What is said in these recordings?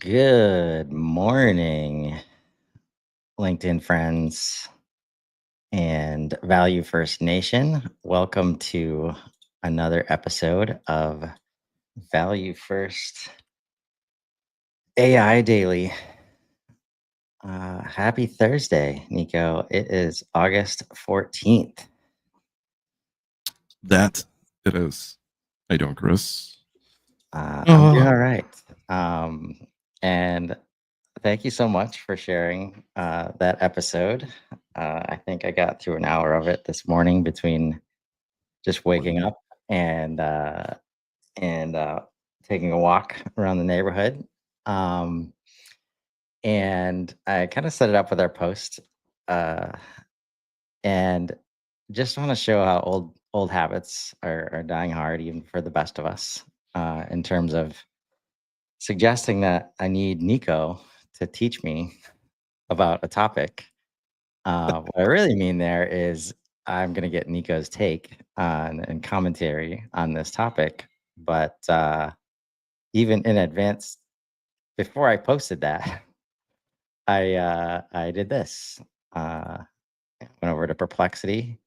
Good morning, LinkedIn friends and Value First Nation. Welcome to another episode of Value First AI Daily. Happy Thursday, Nico. It is August 14th. That it is. How you doing, Chris? I'm doing all right. And thank you so much for sharing that episode. I think I got through an hour of it this morning between just waking up and taking a walk around the neighborhood. Um, and I kind of set it up with our post, uh, and just want to show how old habits are dying hard, even for the best of us, in terms of suggesting that I need Nico to teach me about a topic. What I really mean there is I'm going to get Nico's take and commentary on this topic. But even in advance, before I posted that, I did this. Went over to Perplexity,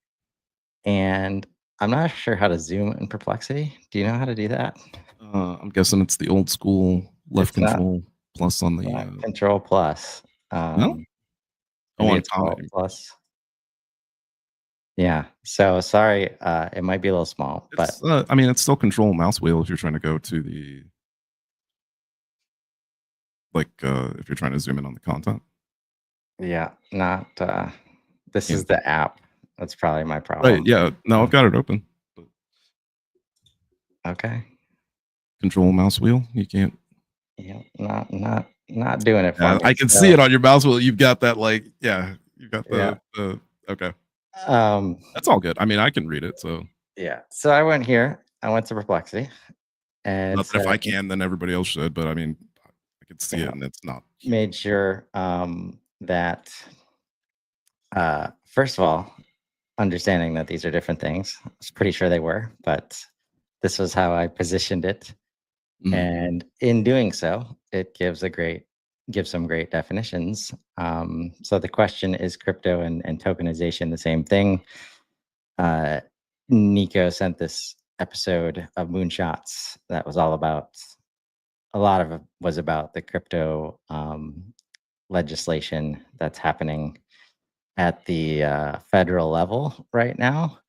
and I'm not sure how to zoom in Perplexity. Do you know how to do that? I'm guessing it's the old school left It's not, control plus on the. not Control Plus. No, oh, Maybe on it's Comet. Alt Plus. Yeah. So sorry, it might be a little small, but It's. I mean, it's still control mouse wheel if you're trying to go to the. If you're trying to zoom in on the content. yeah, not. This Yeah. is the app. That's probably my problem. Right. Yeah. No, I've got it open. Okay. Control mouse wheel. You can't. Yeah, not doing it for me. I can see it on your mouse wheel. You've got that. You've got Yeah. the. Okay. Um. That's all good. I mean, I can read it. So. Yeah. So I went here. I went to Perplexity, and Not that if I can, then everybody else should. But I mean, I can see yeah, it, and it's not. made sure that first of all, understanding that these are different things. I was pretty sure they were, but this was how I positioned it. Mhm. And in doing so, it gives some great definitions. So the question, is crypto and tokenization the same thing? Nico sent this episode of Moonshots that was all about, a lot of it was about the crypto legislation that's happening at the federal level right now.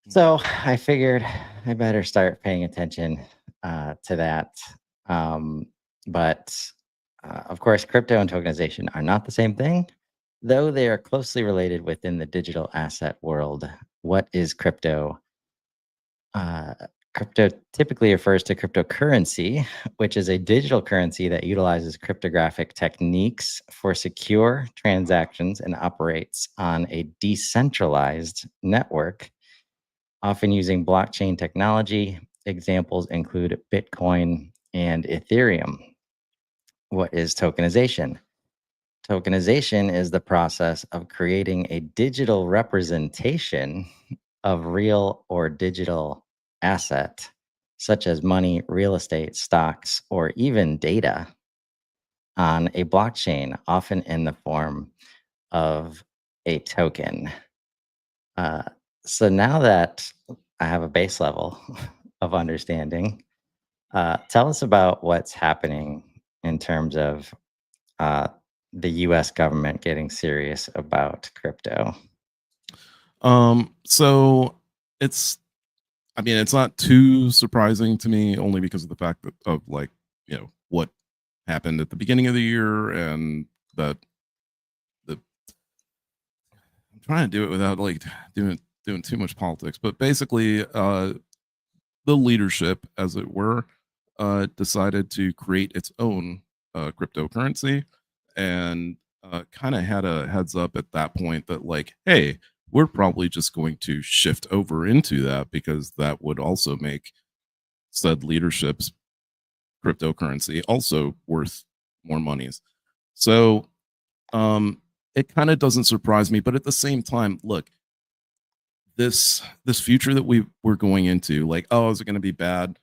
So I figured I better start paying attention to that. But of course, crypto and tokenization are not the same thing, though they are closely related within the digital asset world. What is crypto? Crypto typically refers to cryptocurrency, which is a digital currency that utilizes cryptographic techniques for secure transactions and operates on a decentralized network, often using blockchain technology. Examples include Bitcoin and Ethereum. What is tokenization? Tokenization is the process of creating a digital representation of real or digital asset, such as money, real estate, stocks, or even data, on a blockchain, often in the form of a token. Uh, so now that I have a base level of understanding, tell us about what's happening in terms of uh, the U.S. government getting serious about crypto. So it's. I mean, it's not too surprising to me, only because of the fact that of what happened at the beginning of the year, and that the. I'm trying to do it without doing too much politics, but basically, the leadership, as it were, decided to create its own cryptocurrency, and kind of had a heads up at that point that, hey, we're probably just going to shift over into that, because that would also make said leadership's cryptocurrency also worth more monies. So it kind of doesn't surprise me, but at the same time, look, this future that we're going into, oh, is it going to be bad?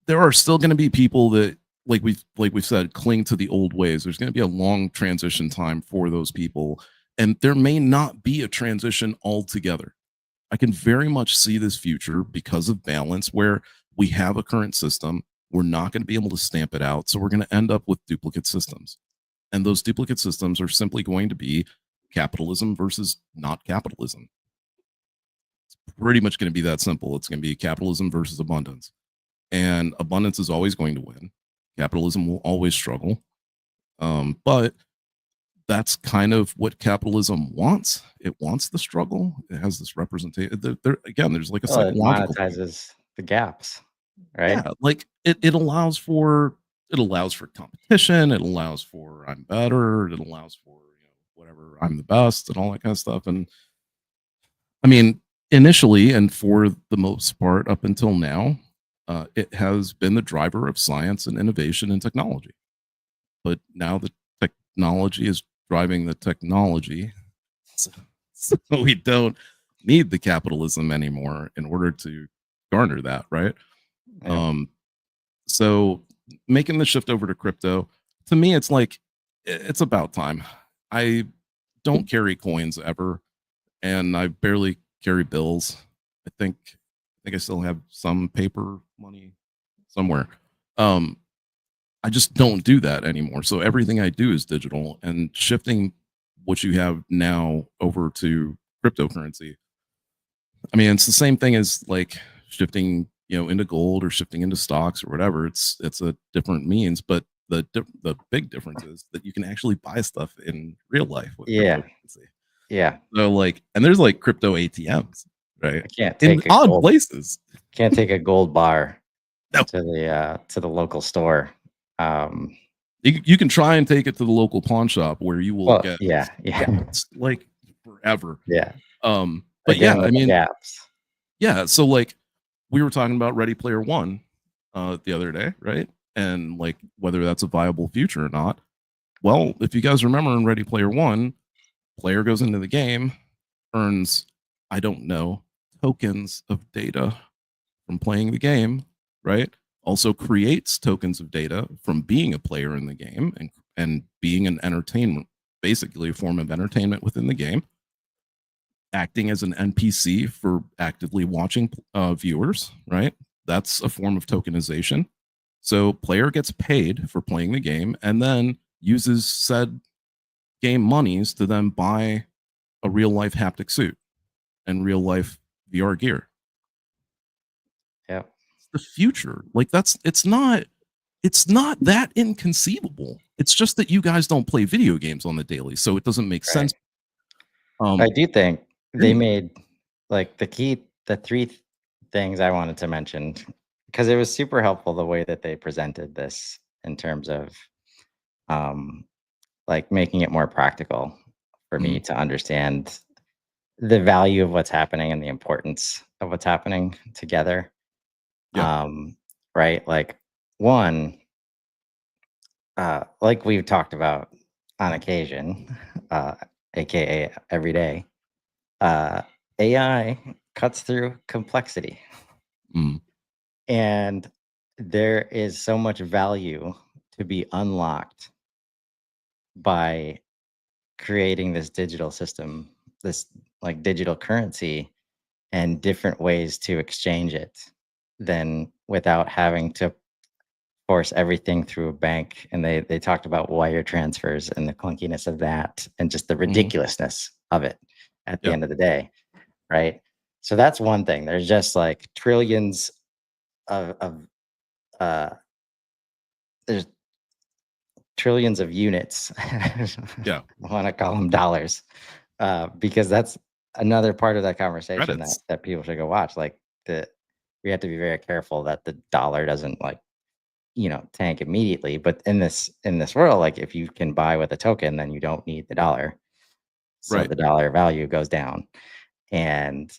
there are still going to be people that, like we've said, cling to the old ways. There's going to be a long transition time for those people, and there may not be a transition altogether. I can very much see this future because of balance, where we have a current system. We're not going to be able to stamp it out, so we're going to end up with duplicate systems, and those duplicate systems are simply going to be capitalism versus not capitalism. It's pretty much going to be that simple. It's going to be capitalism versus abundance, and abundance is always going to win. Capitalism will always struggle, but that's kind of what capitalism wants. It wants the struggle. It has this representation. Again, there's like a Well, it psychological thing. monetizes the gaps, right? Yeah, like it allows for competition. It allows for I'm better. It allows for whatever, I'm the best and all that kind of stuff. And I mean, initially and for the most part up until now, it has been the driver of science and innovation and technology. But now the technology is driving the technology, so, so we don't need the capitalism anymore in order to garner that, right? Yeah. So making the shift over to crypto, to me, it's like it's about time. I don't carry coins ever, and I barely carry bills. I think I still have some paper money somewhere. I just don't do that anymore. So everything I do is digital, and shifting what you have now over to cryptocurrency. I mean, it's the same thing as like shifting, into gold or shifting into stocks or whatever. It's a different means, but the big difference is that you can actually buy stuff in real life with Yeah. cryptocurrency. Yeah. So like, and there's like crypto ATMs, right? I can't In take a odd gold places. can't take a gold bar No, to the local store. Um, you can try and take it to the local pawn shop where you will well, get yeah, it's like forever. yeah. But yeah, Again, I with the mean, gaps. yeah. So like, we were talking about Ready Player One the other day, right? And like whether that's a viable future or not. Well, if you guys remember in Ready Player One, player goes into the game, earns, I don't know, tokens of data from playing the game, right? Also creates tokens of data from being a player in the game and being an entertainment, basically a form of entertainment within the game, acting as an NPC for actively watching viewers, right? That's a form of tokenization. So player gets paid for playing the game and then uses said game monies to then buy a real life haptic suit and real life VR gear. Yeah. It's the future. Like it's not that inconceivable. It's just that you guys don't play video games on the daily, so it doesn't make Right. sense. I do think they Anyway. made like the three things I wanted to mention because it was super helpful the way that they presented this in terms of um, like making it more practical for me Mhm. to understand the value of what's happening and the importance of what's happening together. Yeah. Right? Like one, like we've talked about on occasion, uh, aka every day, uh, AI cuts through complexity, Mm. and there is so much value to be unlocked by creating this digital system, this like digital currency, and different ways to exchange it than without having to force everything through a bank. And they talked about wire transfers and the clunkiness of that and just the Mhm. ridiculousness of it at the Yeah. end of the day, right? So that's one thing. There's just like trillions of uh there's trillions of units. I Yeah. want to call them dollars, because that's another part of that conversation that Credits. people should go watch. Like we have to be very careful that the dollar doesn't like tank immediately. But in this world, like if you can buy with a token, then you don't need the dollar, so Right. the dollar value goes down, and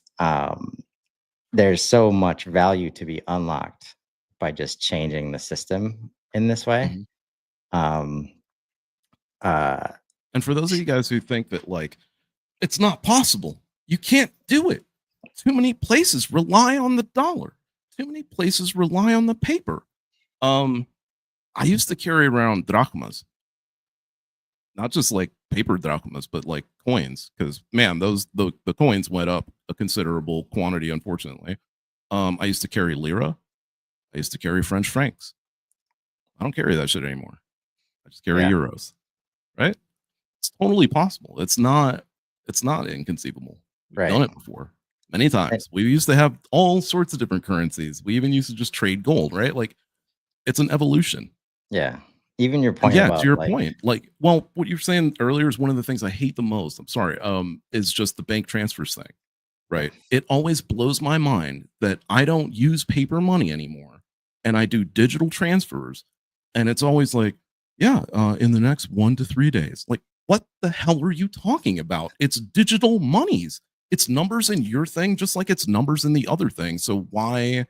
there's so much value to be unlocked by just changing the system in this way. Mhm. Um, uh, And for those of you guys who think that like it's not possible, you can't do it. Too many places rely on the dollar. Too many places rely on the paper. I used to carry around drachmas, not just like paper drachmas, but like coins. Because man, the coins went up a considerable quantity, unfortunately. I used to carry lira. I used to carry French francs. I don't carry that shit anymore. I just carry Yeah. euros. Right? It's totally possible. It's not inconceivable. We've done Right. it before many Eh, times. We used to have all sorts of different currencies. We even used to just trade gold, right? Like it's an evolution. Yeah. Even your And point yeah, to about your like, point, like, well, what you're saying earlier is one of the things I hate the most. I'm sorry. Is just the bank transfers thing, right? It always blows my mind that I don't use paper money anymore and I do digital transfers. And it's always like, yeah, in the next 1 to 3 days. Like, what the hell are you talking about? It's digital monies. It's numbers in your thing, just like it's numbers in the other thing. So why?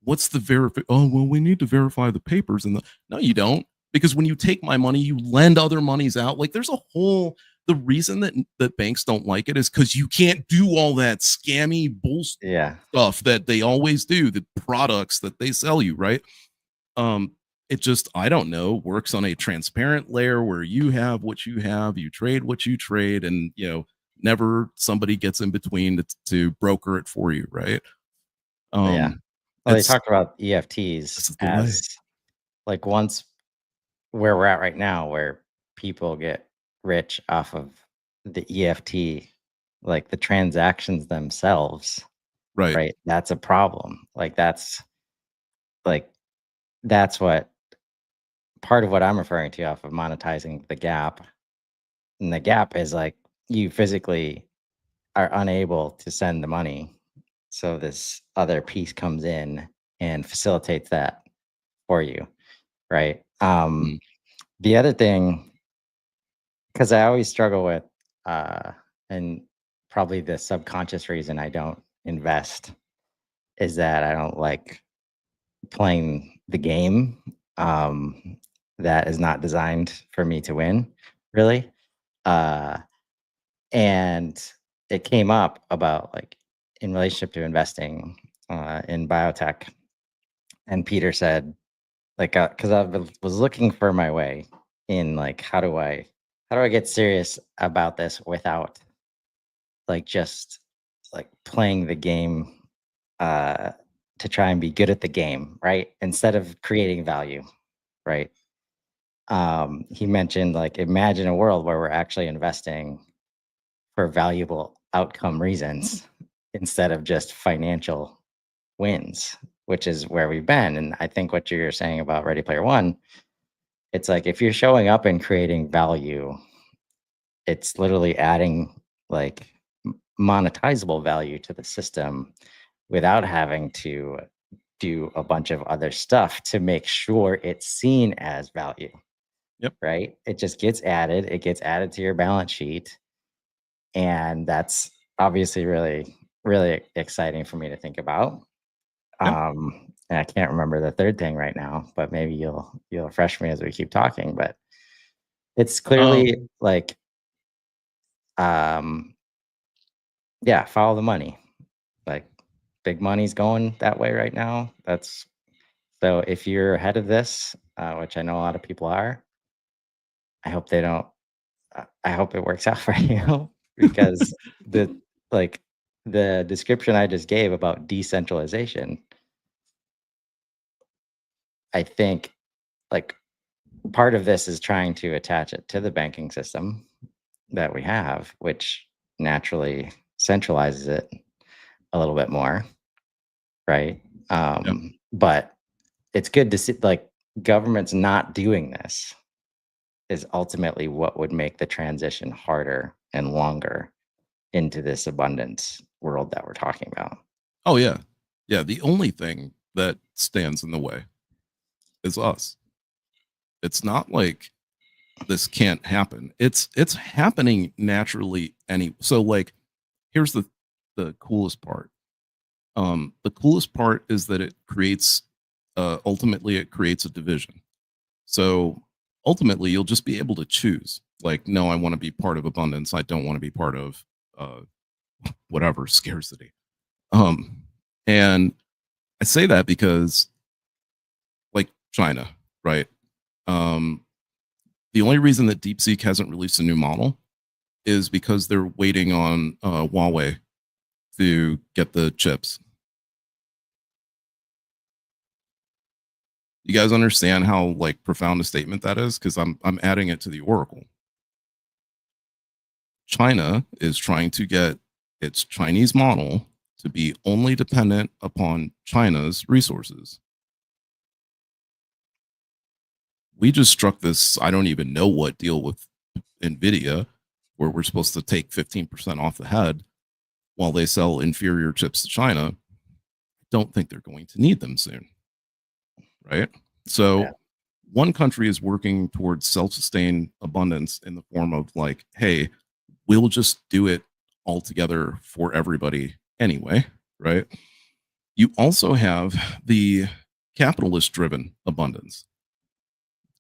What's the verify? Oh, well, we need to verify the papers and the. No, you don't, because when you take my money, you lend other monies out. Like, there's a whole. The reason that banks don't like it is because you can't do all that scammy bullshit yeah, stuff that they always do. The products that they sell you, right? um it just, I don't know, works on a transparent layer where you have what you have, you trade what you trade, and never somebody gets in between to broker it for you, right? yeah. um Well, they it's talked about EFTs This is the way. as like once where we're at right now, where people get rich off of the EFT, like the transactions themselves, Right. right? That's a problem. Like that's what part of what I'm referring to off of monetizing the gap. And the gap is like you physically are unable to send the money. So this other piece comes in and facilitates that for you, right? Mm. The other thing, because I always struggle with, uh, and probably the subconscious reason I don't invest is that I don't like playing the game that is not designed for me to win, really. Uh, and it came up about like in relationship to investing in biotech, and Peter said, like, because was looking for my way in like how do I get serious about this without like just like playing the game uh to try and be good at the game, right? Instead of creating value, right? He mentioned like imagine a world where we're actually investing for valuable outcome reasons instead of just financial wins, which is where we've been. And I think what you're saying about Ready Player One, it's like if you're showing up and creating value, it's literally adding like monetizable value to the system without having to do a bunch of other stuff to make sure it's seen as value, Yep. right? It just gets added to your balance sheet. And that's obviously really, really exciting for me to think about. Yeah. And I can't remember the third thing right now, but maybe you'll refresh me as we keep talking. But it's clearly um like, um, yeah, follow the money. Like big money's going that way right now. That's so if you're ahead of this, which I know a lot of people are, I hope they don't. I hope it works out for you because the like the description I just gave about decentralization, I think like part of this is trying to attach it to the banking system that we have, which naturally centralizes it a little bit more, right? yeah. But it's good to see like governments not doing this is ultimately what would make the transition harder and longer into this abundance world that we're talking about. Oh yeah. Yeah, the only thing that stands in the way is us. It's not like this can't happen. It's happening naturally so like, here's the coolest part. The coolest part is that it creates, ultimately it creates a division. So ultimately you'll just be able to choose, like, no, I want to be part of abundance, I don't want to be part of uh whatever scarcity. And I say that because, like, China, right? The only reason that DeepSeek hasn't released a new model is because they're waiting on Huawei to get the chips. You guys understand how like profound a statement that is? Because I'm adding it to the oracle. China is trying to get its Chinese model to be only dependent upon China's resources. We just struck this, I don't even know what deal with NVIDIA, where we're supposed to take 15% off the head while they sell inferior chips to China. Don't think they're going to need them soon. Right? So Yeah. one country is working towards self-sustained abundance in the form of like, hey, we'll just do it all together for everybody anyway, right? You also have the capitalist driven abundance.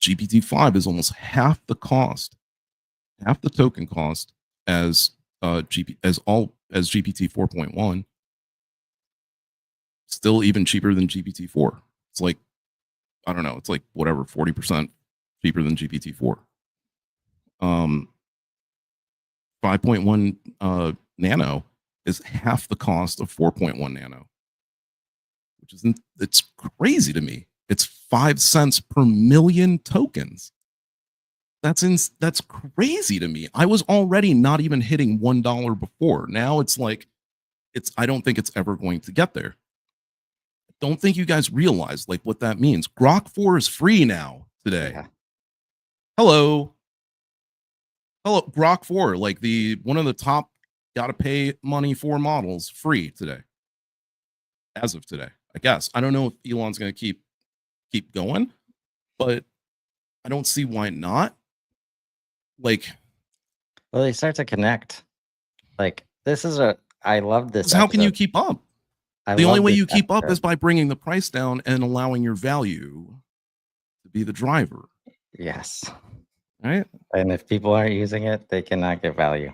GPT-5 is almost half the cost, half the token cost as GPT 4.1. Still even cheaper than GPT-4. It's like, I don't know, it's like whatever, 40% cheaper than GPT-4. 5.1 nano is half the cost of 4.1 nano, which isn't, it's crazy to me. It's 5 cents per million tokens. That's crazy to me. I was already not even hitting $1 before. Now it's like, I don't think it's ever going to get there. Don't think you guys realize like what that means. Grok 4 is free now today. Yeah. Hello, Grok 4, like the one of the top gotta pay money for models, free today. As of today, I guess. I don't know if Elon's gonna keep going, but I don't see why not. Like, Well, they start to connect. Like I love this. how can you keep up? The only way you keep up is by bringing the price down and allowing your value to be the driver. Yes. Right. And if people aren't using it, they cannot get value.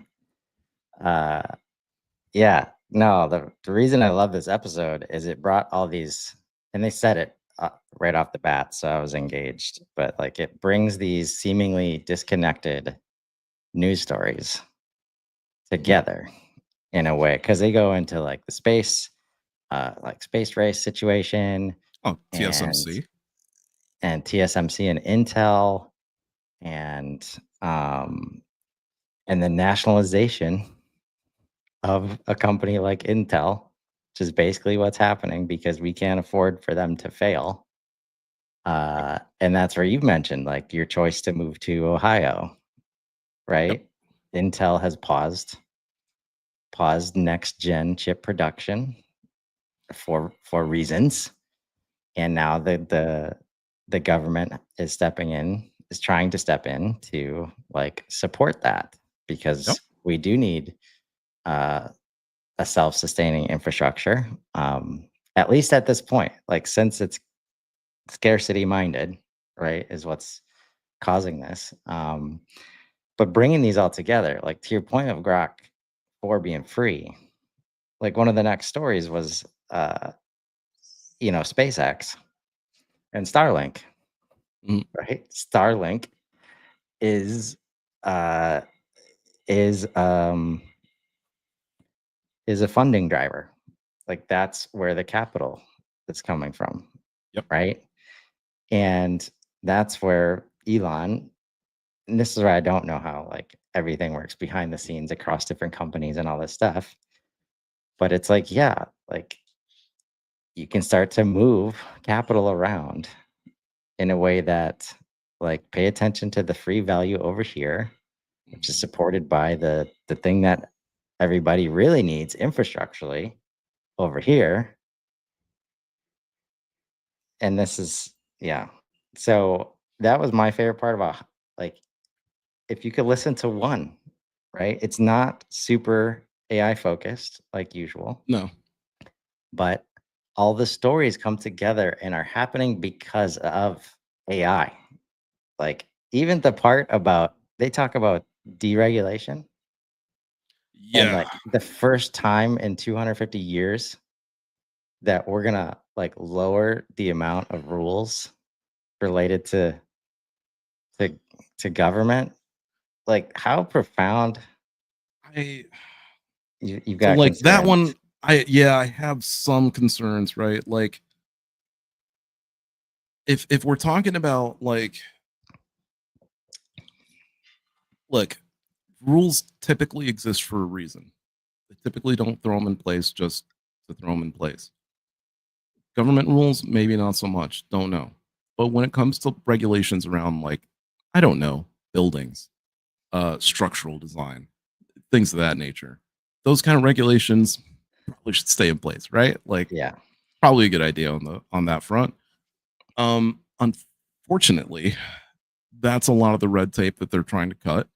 Yeah. No, the reason I love this episode is it brought all these, and they said it right off the bat, so I was engaged. But like, it brings these seemingly disconnected news stories together in a way, because they go into like the space race situation. Oh, TSMC. And TSMC and Intel, and the nationalization of a company like Intel, which is basically what's happening because we can't afford for them to fail. And that's where you've mentioned like your choice to move to Ohio, right? Yep. Intel has paused next gen chip production for reasons, and now the government is trying to step in to like support that, because we do need a self-sustaining infrastructure, at least at this point, like since it's scarcity minded, right, is what's causing this. But bringing these all together, like to your point of Grok 4 being free, like one of the next stories was SpaceX and Starlink. Right? Starlink is a funding driver. Like that's where the capital is coming from. Yep. Right. And that's where Elon, and this is where I don't know how like everything works behind the scenes across different companies and all this stuff. But it's like, yeah, like you can start to move capital around in a way that like pay attention to the free value over here, which is supported by the thing that everybody really needs infrastructurally over here. And this is, yeah. So that was my favorite part about, like, if you could listen to one, right? It's not super AI focused like usual. No. But all the stories come together and are happening because of AI. Like even the part about, they talk about deregulation. Yeah. And like the first time in 250 years that we're gonna like lower the amount of rules related to to government? Like, how profound? I You've so got like that concerns. one, I have some concerns, right? Like if we're talking about like, look, rules typically exist for a reason. They typically don't throw them in place just to throw them in place. Government rules, maybe not so much. Don't know. But when it comes to regulations around like, I don't know, buildings, structural design, things of that nature, those kind of regulations probably should stay in place, right? Like, Yeah. probably a good idea on that front. Unfortunately, that's a lot of the red tape that they're trying to cut,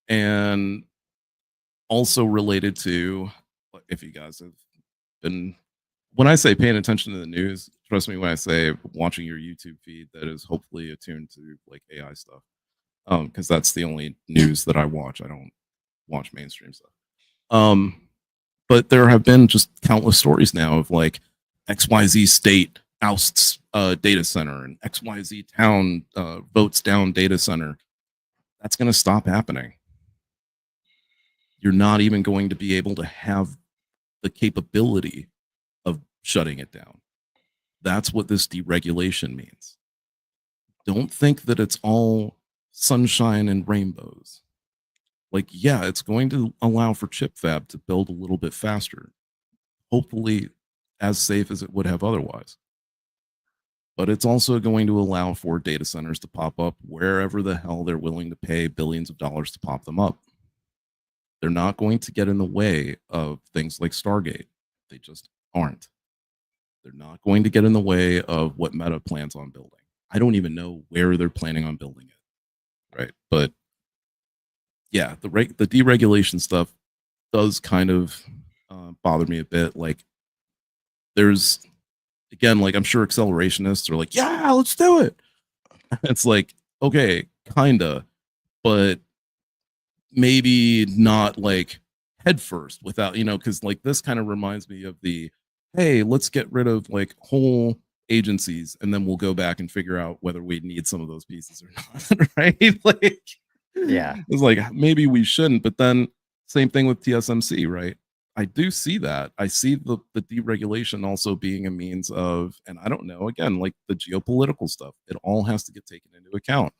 and also related to, if you guys have been, when I say paying attention to the news, trust me when I say watching your YouTube feed that is hopefully attuned to like AI stuff, because that's the only news that I watch. I don't watch mainstream stuff. But there have been just countless stories now of like XYZ state ousts data center and XYZ town votes down data center. That's going to stop happening. You're not even going to be able to have the capability of shutting it down. That's what this deregulation means. Don't think that it's all sunshine and rainbows. Like, yeah, it's going to allow for chip fab to build a little bit faster, hopefully as safe as it would have otherwise. But it's also going to allow for data centers to pop up wherever the hell they're willing to pay billions of dollars to pop them up. They're not going to get in the way of things like Stargate. They just aren't. They're not going to get in the way of what Meta plans on building. I don't even know where they're planning on building it. Right. But yeah, the deregulation stuff does kind of bother me a bit. Like, there's, again, like, I'm sure accelerationists are like, yeah, let's do it. It's like, okay, kinda, but maybe not like head first without, because like this kind of reminds me of the, hey, let's get rid of like whole agencies and then we'll go back and figure out whether we need some of those pieces or not. Right? Like, Yeah. it's like maybe we shouldn't, but then same thing with TSMC, right? I do see that. I see the deregulation also being a means of, and I don't know, again, like the geopolitical stuff, it all has to get taken into account.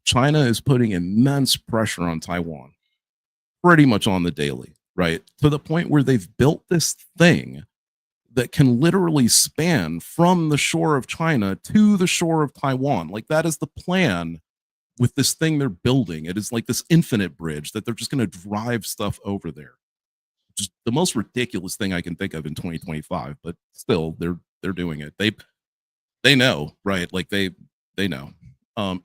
China is putting immense pressure on Taiwan pretty much on the daily, right? To the point where they've built this thing that can literally span from the shore of China to the shore of Taiwan. Like, that is the plan with this thing they're building. It is like this infinite bridge that they're just going to drive stuff over there. Just the most ridiculous thing I can think of in 2025, but still they're doing it. They know, right? Like they know.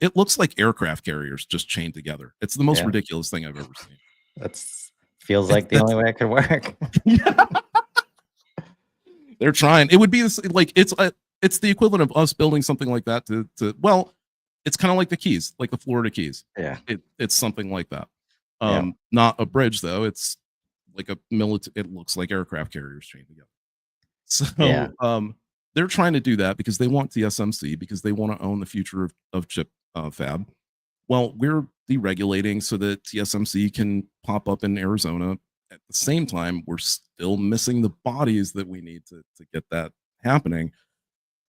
It looks like aircraft carriers just chained together. It's the most Yeah. ridiculous thing I've ever seen. That's feels like the only way it could work. They're trying. It would be like it's the equivalent of us building something like that to well, it's kind of like the Keys, like the Florida Keys. Yeah. It's something like that. Yeah. Not a bridge though. It's like a military. It looks like aircraft carriers chained together. So Yeah. they're trying to do that because they want TSMC, because they want to own the future of chip fab. Well, we're deregulating so that TSMC can pop up in Arizona. At the same time, we're still missing the bodies that we need to get that happening.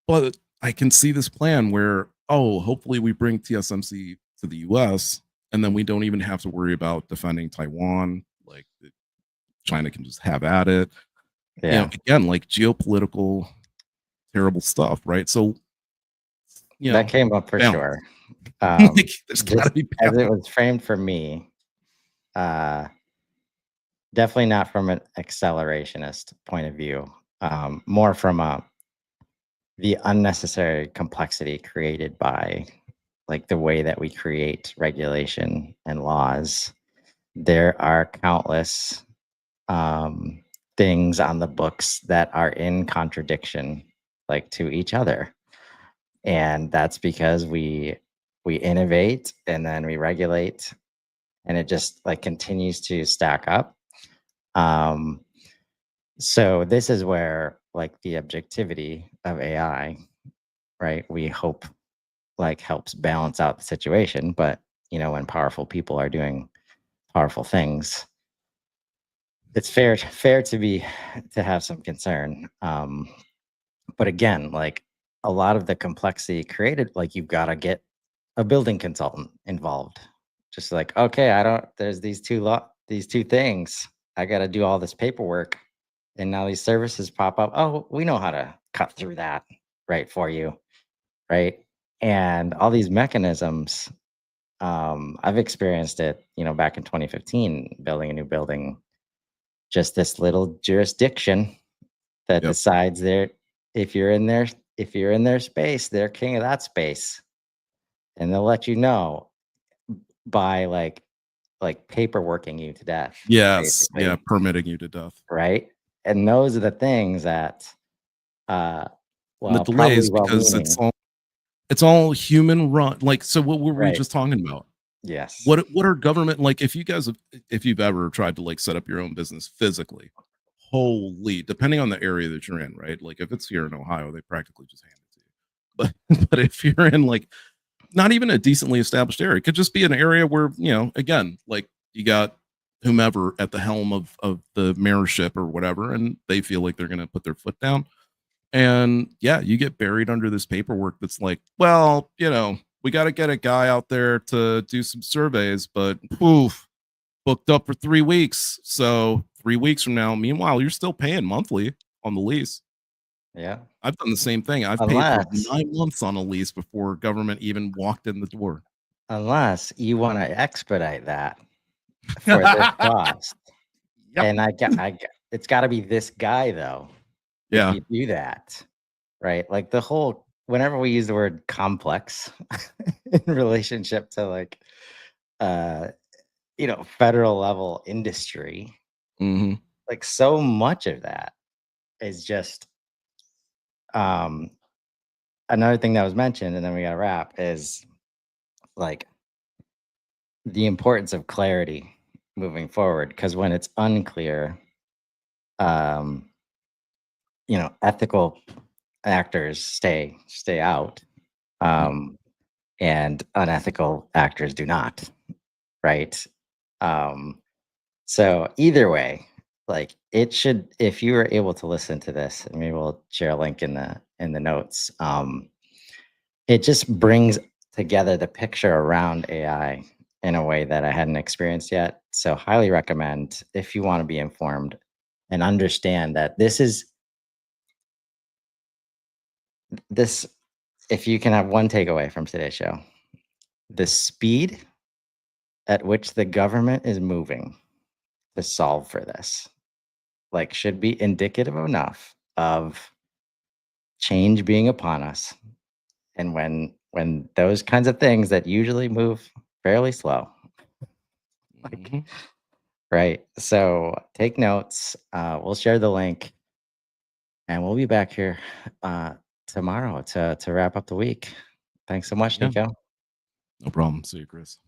But I can see this plan where, oh, hopefully we bring TSMC to the US and then we don't even have to worry about defending Taiwan. Like, China can just have at it. Yeah. Again, like geopolitical terrible stuff, right? So, That came up for balance. sure. Like, there's gotta Just be as it balance. was framed for me, definitely not from an accelerationist point of view, more from the unnecessary complexity created by like the way that we create regulation and laws. There are countless things on the books that are in contradiction, like to each other, and that's because we innovate and then we regulate, and it just like continues to stack up. Um, so this is where like the objectivity of AI, right? We hope like helps balance out the situation. But when powerful people are doing powerful things, it's fair to have some concern. But again, like a lot of the complexity created, like you've got to get a building consultant involved. Just like, okay, there's these two things. I got to do all this paperwork. And now these services pop up. Oh, we know how to cut through that right for you. Right. And all these mechanisms, I've experienced it, back in 2015, building a new building, just this little jurisdiction that Yep. decides if you're in their space, they're king of that space. And they'll let you know by like paperworking you to death, Yes. Yeah. basically. Permitting you to death. Right. And those are the things that And the probably delays, because well-meaning. it's all human run. Like, so what were we Right. just talking about? Yes. What are government, like, if you've ever tried to like set up your own business physically, holy, depending on the area that you're in, right? Like if it's here in Ohio, they practically just hand it to you. But if you're in like not even a decently established area, it could just be an area where, again, like you got whomever at the helm of the mayorship or whatever, and they feel like they're gonna put their foot down. And yeah, you get buried under this paperwork that's like, well, we got to get a guy out there to do some surveys, but poof, booked up for 3 weeks. So 3 weeks from now, meanwhile, you're still paying monthly on the lease. Yeah. I've done the same thing. I've paid for Unless 9 months on a lease before government even walked in the door. unless you want to expedite that for this cost. Yep. And it's got to be this guy though. Yeah. If you do that, right? Like whenever we use the word complex in relationship to like federal level industry, Mm-hmm. like so much of that is just another thing that was mentioned, and then we got to wrap, is like the importance of clarity moving forward, because when it's unclear, um ethical actors stay out, and unethical actors do not, right? So either way, like it should, if you were able to listen to this, and maybe we'll share a link in the notes, it just brings together the picture around AI in a way that I hadn't experienced yet. So highly recommend, if you want to be informed and understand that this, if you can have one takeaway from today's show, the speed at which the government is moving to solve for this, like, should be indicative enough of change being upon us. And when those kinds of things that usually move fairly slow, like, right? So take notes. We'll share the link, and we'll be back here tomorrow to wrap up the week. Thanks so much, Yeah. Nico. No problem. See you, Chris.